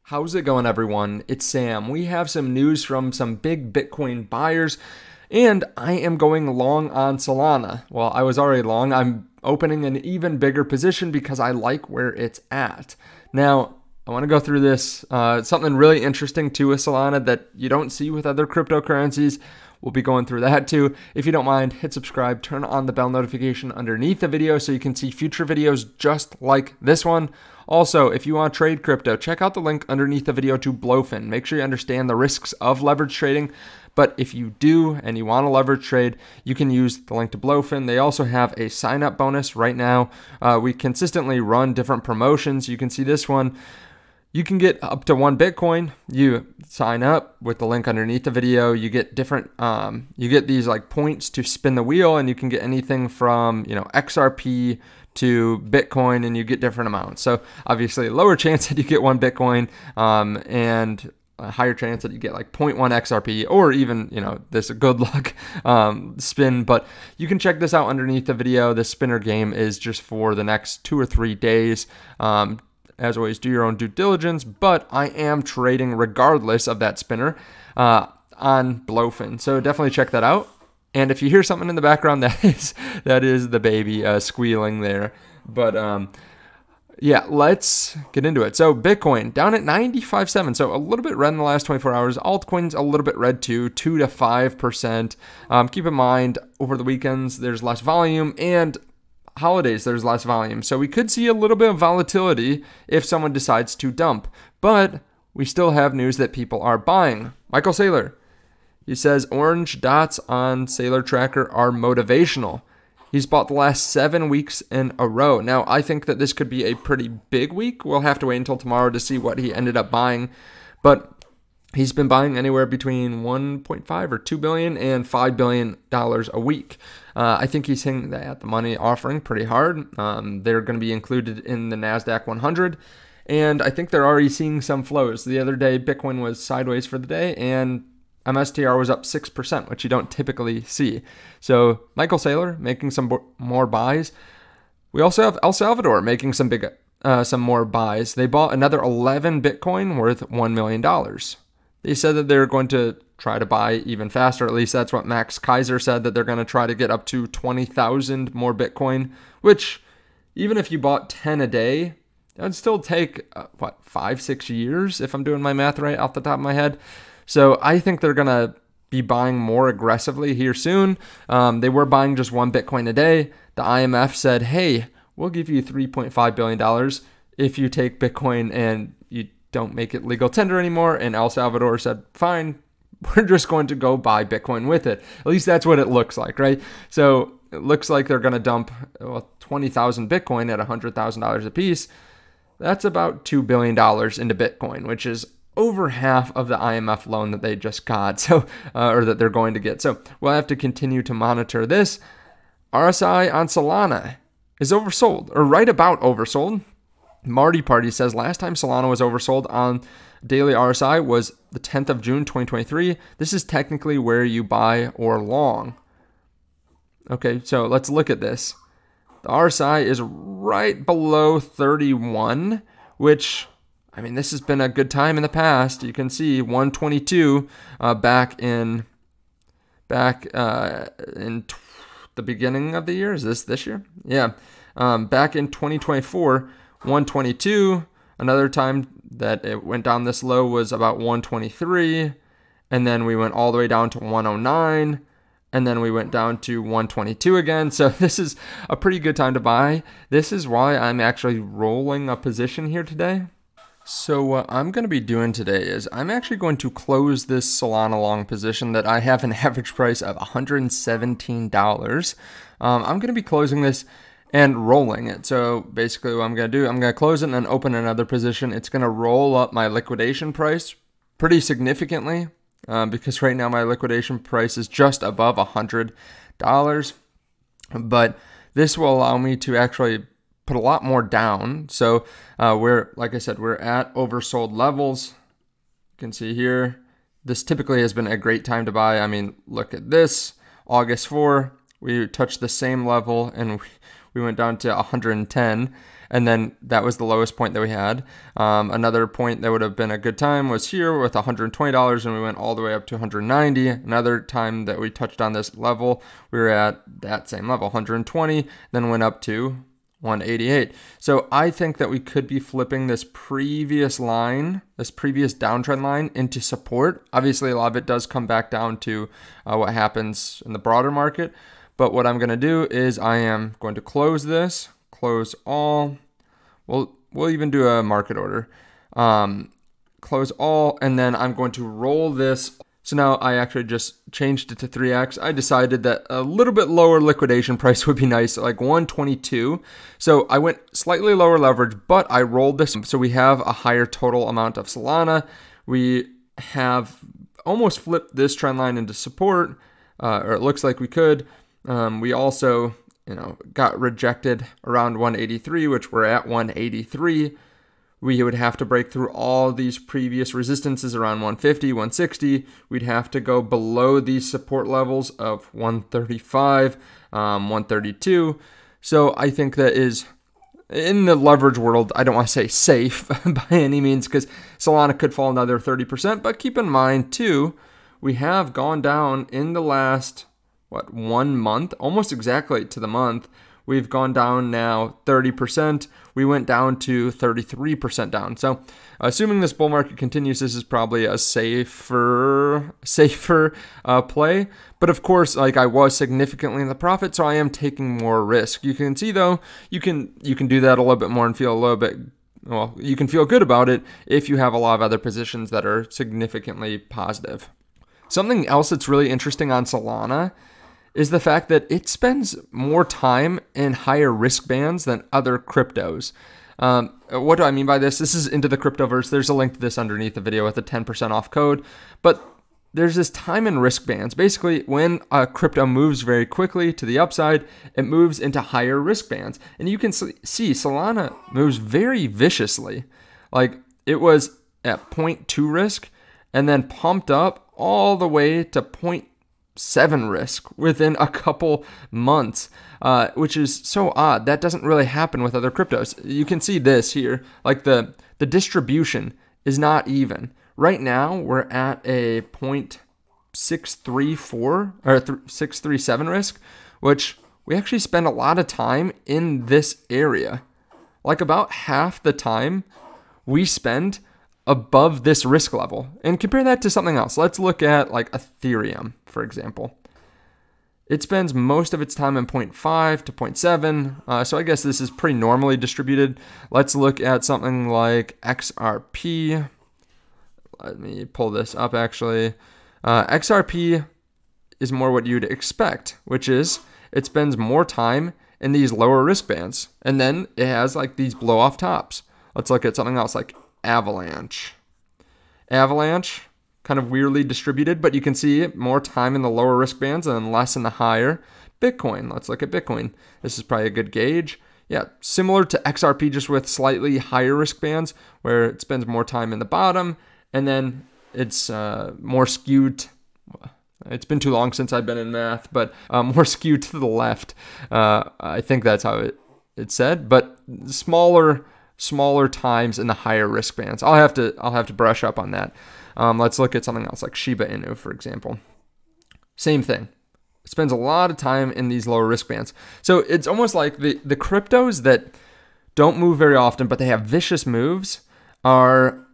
How's it going, everyone? It's Sam. We have some news from some big Bitcoin buyers, and I am going long on Solana. Well, I was already long. I'm opening an even bigger position because I like where it's at. Now, I want to go through this. Something really interesting too with Solana that you don't see with other cryptocurrencies. We'll be going through that too. If you don't mind, hit subscribe, turn on the bell notification underneath the video so you can see future videos just like this one. Also, if you want to trade crypto, check out the link underneath the video to Blofin. Make sure you understand the risks of leverage trading. But if you do and you want to leverage trade, you can use the link to Blofin. They also have a sign-up bonus right now. We consistently run different promotions. You can see this one. You can get up to 1 Bitcoin. You sign up with the link underneath the video. You get different, you get these like points to spin the wheel, and you can get anything from, XRP to Bitcoin, and you get different amounts. So obviously a lower chance that you get 1 Bitcoin, and a higher chance that you get like 0.1 XRP or even, this good luck spin. But you can check this out underneath the video. The spinner game is just for the next 2 or 3 days. As always, do your own due diligence, but I am trading regardless of that spinner on Blofin. So definitely check that out. And if you hear something in the background, that is the baby squealing there. But yeah, let's get into it. So Bitcoin down at 95.7. So a little bit red in the last 24 hours. Altcoins a little bit red too, 2 to 5%. Keep in mind, over the weekends, there's less volume, and holidays, there's less volume. So we could see a little bit of volatility if someone decides to dump. But we still have news that people are buying. Michael Saylor, he says orange dots on Saylor tracker are motivational. He's bought the last 7 weeks in a row. Now, I think that this could be a pretty big week. We'll have to wait until tomorrow to see what he ended up buying. But he's been buying anywhere between 1.5 or 2 billion and $5 billion a week. I think he's hitting that at the money offering pretty hard. They're going to be included in the NASDAQ 100. And I think they're already seeing some flows. The other day, Bitcoin was sideways for the day, and MSTR was up 6%, which you don't typically see. So Michael Saylor making some more buys. We also have El Salvador making some more buys. They bought another 11 Bitcoin worth $1 million. They said that they're going to try to buy even faster. At least that's what Max Kaiser said, that they're going to try to get up to 20,000 more Bitcoin, which even if you bought 10 a day, that would still take, 5-6 years, if I'm doing my math right off the top of my head. So I think they're going to be buying more aggressively here soon. They were buying just 1 Bitcoin a day. The IMF said, hey, we'll give you $3.5 billion if you take Bitcoin and you don't make it legal tender anymore. And El Salvador said, fine, we're just going to go buy Bitcoin with it. At least that's what it looks like, right? So it looks like they're going to dump 20,000 Bitcoin at $100,000 a piece. That's about $2 billion into Bitcoin, which is over half of the IMF loan that they just got, so or that they're going to get. So we'll have to continue to monitor this. RSI on Solana is oversold, or right about oversold. Marty Party says last time Solana was oversold on daily RSI was the 10th of June 2023. This is technically where you buy or long. Okay, so let's look at this. The RSI is right below 31, which, I mean, this has been a good time in the past. You can see 122 back in the beginning of the year. Is this year? Yeah. Back in 2024, 122. Another time that it went down this low was about 123. And then we went all the way down to 109. And then we went down to 122 again. So this is a pretty good time to buy. This is why I'm actually rolling a position here today. So what I'm going to be doing today is I'm actually going to close this Solana long position that I have an average price of $117. I'm going to be closing this and rolling it. So basically what I'm going to do, I'm going to close it and then open another position. It's going to roll up my liquidation price pretty significantly because right now my liquidation price is just above $100. But this will allow me to actually put a lot more down. So like I said, we're at oversold levels. You can see here, this typically has been a great time to buy. I mean, look at this, August 4, we touched the same level and we went down to 110. and then that was the lowest point that we had. Another point that would have been a good time was here with $120, and we went all the way up to 190. Another time that we touched on this level, we were at that same level, 120, then went up to 188. So I think that we could be flipping this previous line, this previous downtrend line, into support. Obviously, a lot of it does come back down to what happens in the broader market. But what I'm going to do is I am going to close this, close all. We'll even do a market order. Close all, and then I'm going to roll this. So now I actually just changed it to 3x. I decided that a little bit lower liquidation price would be nice, like 122. So I went slightly lower leverage, but I rolled this. So we have a higher total amount of Solana. We have almost flipped this trend line into support, or it looks like we could. We also, got rejected around 183, which we're at 183. We would have to break through all these previous resistances around 150, 160. We'd have to go below these support levels of 135, 132. So I think that is, in the leverage world, I don't want to say safe by any means, because Solana could fall another 30%. But keep in mind, too, we have gone down in the last, 1 month, almost exactly to the month. We've gone down now 30%. We went down to 33% down. So assuming this bull market continues, this is probably a safer play. But of course, like, I was significantly in the profit, so I am taking more risk. You can see, though, you can do that a little bit more and feel a little bit, well, you can feel good about it if you have a lot of other positions that are significantly positive. Something else that's really interesting on Solana is the fact that it spends more time in higher risk bands than other cryptos. What do I mean by this? This is Into the Cryptoverse. There's a link to this underneath the video with a 10% off code. But there's this time and risk bands. Basically, when a crypto moves very quickly to the upside, it moves into higher risk bands. And you can see Solana moves very viciously. Like, it was at 0.2 risk and then pumped up all the way to 0.7 risk within a couple months, which is so odd. That doesn't really happen with other cryptos. You can see this here, like the distribution is not even. Right now, we're at a 0.634 or 637 risk, which we actually spend a lot of time in this area. Like, about half the time we spend above this risk level. And compare that to something else. Let's look at, like, Ethereum, for example. It spends most of its time in 0.5 to 0.7. So I guess this is pretty normally distributed. Let's look at something like XRP. Let me pull this up, actually. XRP is more what you'd expect, which is it spends more time in these lower risk bands. And then it has, like, these blow off tops. Let's look at something else like Avalanche. Avalanche, kind of weirdly distributed, but you can see more time in the lower risk bands and less in the higher. Bitcoin, let's look at Bitcoin. This is probably a good gauge. Yeah, similar to XRP, just with slightly higher risk bands, where it spends more time in the bottom, and then it's more skewed. It's been too long since I've been in math, but more skewed to the left. I think that's how it's said, but smaller times in the higher risk bands. I'll have to brush up on that. Let's look at something else like Shiba Inu, for example. Same thing. It spends a lot of time in these lower risk bands. So it's almost like the cryptos that don't move very often, but they have vicious moves, are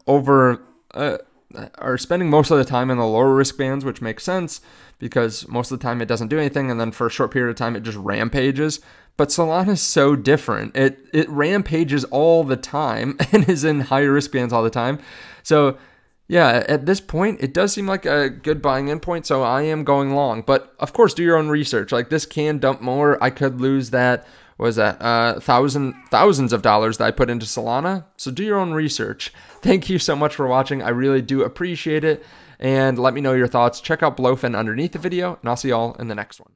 spending most of the time in the lower risk bands, which makes sense because most of the time it doesn't do anything, and then for a short period of time it just rampages. But Solana is so different. It rampages all the time and is in higher risk bands all the time. So yeah, at this point, it does seem like a good buying in point, so I am going long. But of course, do your own research. Like, this can dump more. I could lose that, thousands of dollars that I put into Solana. So do your own research. Thank you so much for watching. I really do appreciate it. And let me know your thoughts. Check out Blofin underneath the video, and I'll see y'all in the next one.